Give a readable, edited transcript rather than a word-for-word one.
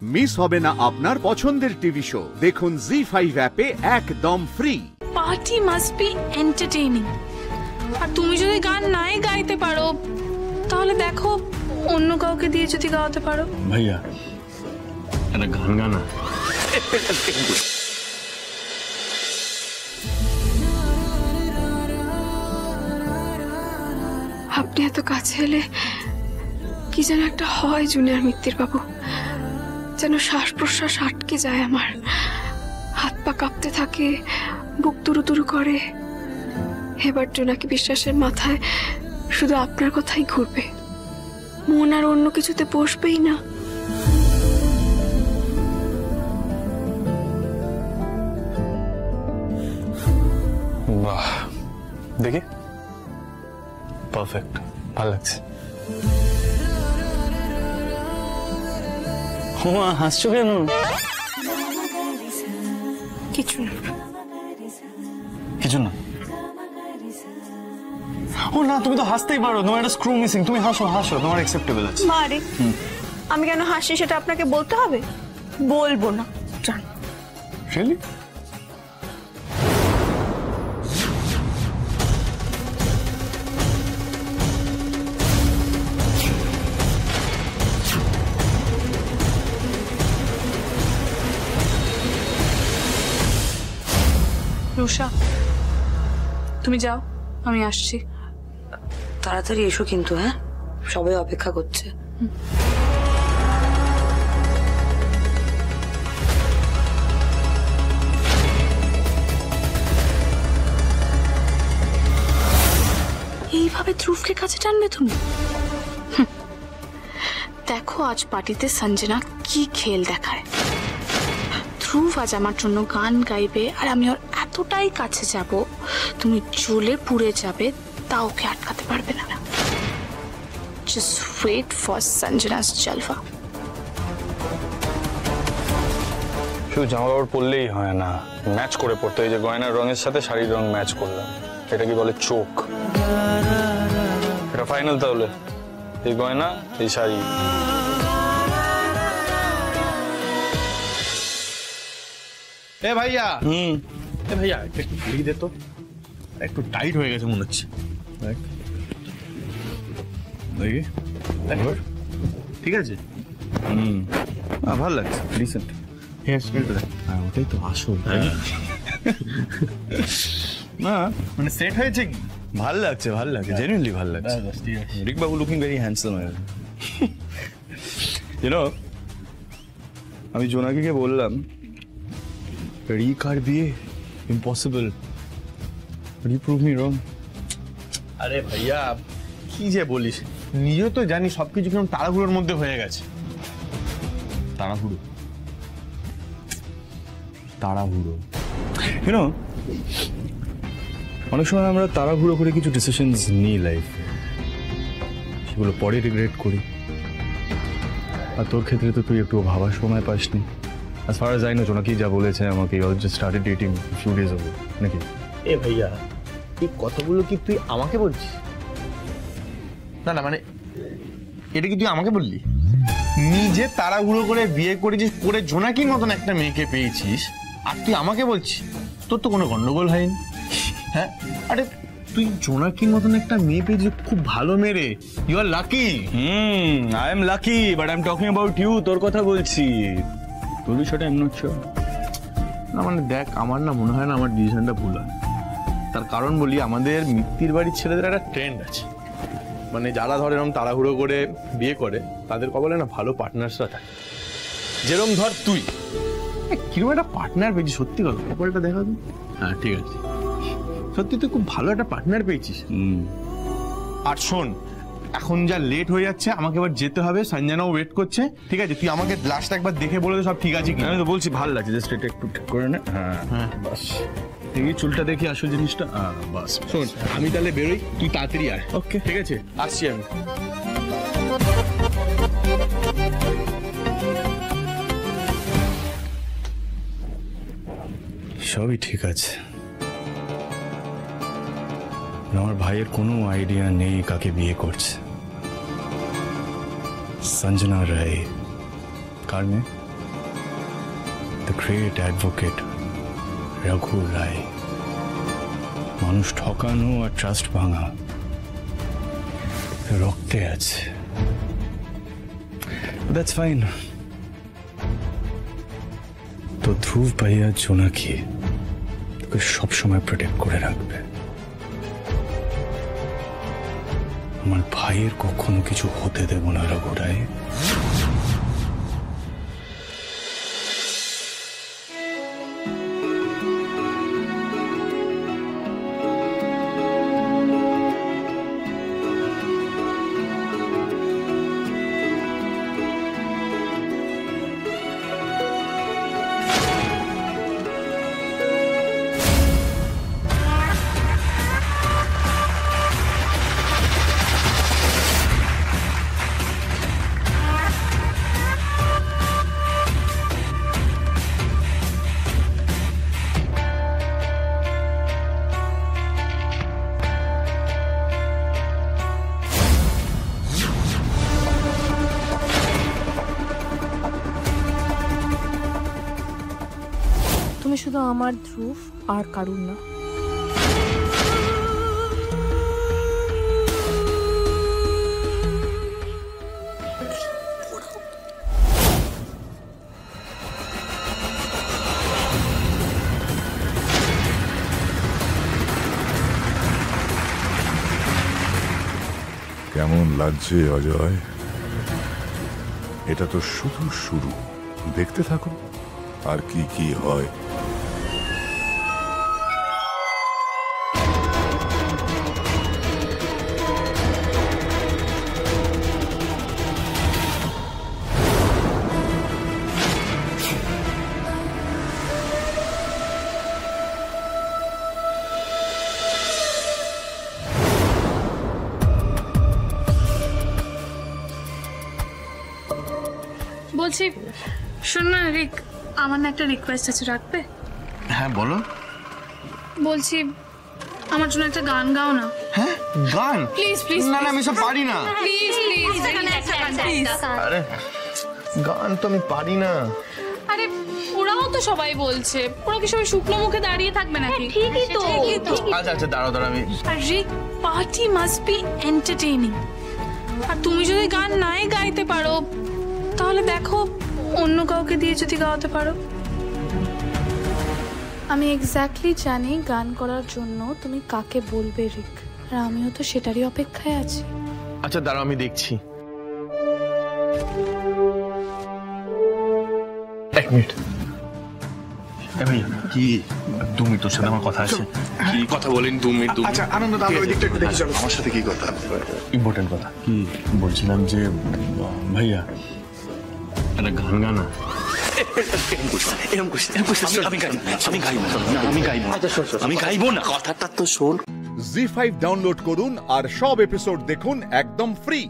Miss হবে না আপনার পছন্দের টিভি শো দেখুন জি5 অ্যাপে একদম free. Party must be entertaining. আর তুমি যদি গান নাই গাইতে পারো তাহলে দেখো অন্য কাউকে দিয়ে যদি গাওয়াতে পারো। ভাইয়া একটা গান গানা। আপনি এত কাছে এলে কি যেন একটা হয় জুনিয়র মিত্তির বাবু, যেন শ্বাস প্রশ্বাস আটকে যায় আমার, হাত পা কাঁপতে থাকে, বুক তুরু তুরু করে। এবার জোনাকি বিশ্বাসের মাথায় শুধু আপনার কথাই ঘুরবে, মন আর অন্য কিছুতে বসবেই না। বাহ, দেখি পারফেক্ট, ভালো লাগছে। হাসছো কেন? কিছু না, কিছু না। ও না, তুমি তো হাসতেই পারো, তোমার একটা স্ক্রু মিসিং। তুমি হাসো হাসো, তোমার অ্যাকসেপ্টেবল আছে। মারে আমি কেন হাসি সেটা আপনাকে বলতে হবে? বলবো না, জান। রিয়েলি? রুষা, তুমি যাও, আমি আসছি। তাড়াতাড়ি এসো কিন্তু। হ্যাঁ, সবাই অপেক্ষা করছে। এইভাবে ধ্রুবকে কাছে টানবে তুমি? দেখো আজ পার্টিতে সঞ্জনা কি খেল দেখায়। ধ্রুব আজ আমার জন্য গান গাইবে আর আমি ওর এতটাই কাছে যাব, তুমি জ্বলে পুড়ে যাবে, তা ওকে আটকাতে পারবে না। জাস্ট ওয়েট ফর সঞ্জনাস জলফা। শুধু জামা কাপড় পরলেই হয় না, ম্যাচ করে পড়তে হয়। যে গয়নার রঙের সাথে শাড়ির রং ম্যাচ করলাম, এটা কি বলে চোখ। এটা ফাইনাল তাহলে, এই গয়না এই শাড়ি। এ ভাইয়া, এ ভাইয়া একটু ঘুরিয়ে দে তো, একটু টাইট হয়ে গেছে মনে হচ্ছে। দেখি ঠিক আছে, ভালো লাগছে, রিসেন্ট। হ্যাঁ ওটাই তো আসল। না মানে সেট হয়েছে কি? ভাল লাগছে, ভাল লাগছে, জেনুইনলি ভাল লাগছে। রিক বাবু লুকিং ভেরি হ্যান্ডসাম। ইউনো, আমি জোনাকিকে বললাম রিক আর বিয়ে impossible, you prove me wrong. আরে ভাইয়া কি যে বলিস, নিজেও তো জানি সবকিছু কেমন তাড়াহুড়োর মধ্যে হয়ে গেছে। তাড়াহুড়ো তাড়াহুড়ো, ইউনো, অনেক সময় আমরা তাড়াহুড়ো করে কিছু ডিসিশনস নিই লাইফে, সেগুলো পরে রিগ্রেট করি। আর তোর ক্ষেত্রে তো তুই একটু ভাবার সময় পাসনি। as far as I know, জোনাকি যা বলেছে আমাকে, you all just started dating a few days ago, নাকি? এ ভাইয়া এই কথাগুলো কি তুই আমাকে বলছিস? না না, মানে এটা কি তুই আমাকে বললি? নিজে তাড়াহুড়ো করে বিয়ে করেছিস, করে জোনাকির মতন একটা মেয়েকে পেয়েছিস, আর তুই আমাকে বলছিস তোর তো কোনো গন্ডগোল হয়নি? হ্যাঁ, আরে তুই জোনাকির মতন একটা মেয়ে পেয়েছিস, খুব ভালো মেয়ে রে, you are lucky. I am lucky, but I'm talking about you. তোর কথা বলছি, তোর বিষয়টা I'm not sure. না মানে দেখ, আমার না মনে হয় না আমার ডিসিশনটা ভুল হয়। তার কারণ বলি, আমাদের মিত্তির বাড়ির ছেলেদের একটা ট্রেন্ড আছে, মানে যারা ধর এরকম তাড়াহুড়ো করে বিয়ে করে তাদের কপালে না ভালো পার্টনার্সরা থাকে। যেরকম ধর তুই কিরকম একটা পার্টনার পেয়েছিস, সত্যি কথা কপালটা দেখা তুই। হ্যাঁ ঠিক আছে, সত্যি তুই খুব ভালো একটা পার্টনার পেয়েছিস। আর শোন, এখন যা লেট হয়ে যাচ্ছে, আমাকে এবার যেতে হবে, সঞ্জনাও ওয়েট করছে। ঠিক আছে, তুই আমাকে লাস্ট একবার দেখে বলে দে সব ঠিক আছে কি। আমি তো বলছি ভালো লাগছে, জাস্ট এটা একটু ঠিক করে নে। হ্যাঁ হ্যাঁ বাস, দেখি চুলটা দেখি আসল জিনিসটা। বাস শোন, আমি তাহলে বেরোই, তুই তাড়াতাড়ি আয়। ওকে ঠিক আছে, আসছি আমি। সবই ঠিক আছে, আমার ভাইয়ের কোনো আইডিয়া নেই কাকে বিয়ে করছে। संजना राय कार में দ্য গ্রেট অ্যাডভোকেট রঘু রায়। মানুষ ঠকানো আর ট্রাস্ট ভাঙা রক্তে আছে। That's fine. তো ধ্রুব ভাইয়া জোনাকি তোকে সবসময় প্রোটেক্ট করে রাখবে। আমার ভাইয়ের কখনো কিছু হতে দেব না রঘু রায়। তুমি শুধু আমার ধ্রুব আর কারুর না। কেমন লাগছে অজয়? এটা তো শুধু শুরু, দেখতে থাকুন আর কি কি হয়। বলছি শোন না রিক, আমার না একটা রিকোয়েস্ট আছে, রাখবে? হ্যাঁ বলো। বলছি আমার জন্য একটা গান গাও না। হ্যাঁ গান? Please please. না না আমি সব পারি না। Please please please. আরে গান তো আমি পারি না। আরে ওরাও তো সবাই বলছে, ওরা কি সবাই শুকনো মুখে দাঁড়িয়ে থাকবে নাকি? ঠিকই তো। আচ্ছা আচ্ছা দাঁড়াও দাঁড়াও আমি। আর রিক, পার্টি মাস্ট বি এন্টারটেইনিং। আর তুমি যদি গান নাই গাইতে পারো তাহলে দেখো অন্য কাউকে দিয়ে যদি গাওয়াতে পারো। আমি এক্স্যাক্টলি জানি গান করার জন্য তুমি কাকে বলবে রিক, আর আমিও তো সেটারই অপেক্ষায় আছি। আচ্ছা দাঁড়াও আমি দেখছি। এক মিনিট। কি 2 মিনিট তোর সাথে আমার কথা আছে। কি কথা বলেন? 2 মিনিট। আচ্ছা আনন্দ দাও, ওই দিকটা একটু দেখি চলো। আমার সাথে কি কথা? ইম্পর্টেন্ট কথা। কি বলছিলাম যে ভাইয়া একটা গান গানা। আমি গাইবো না, কথাটা তো শোন। জি5 ডাউনলোড করুন আর সব এপিসোড দেখুন একদম ফ্রি।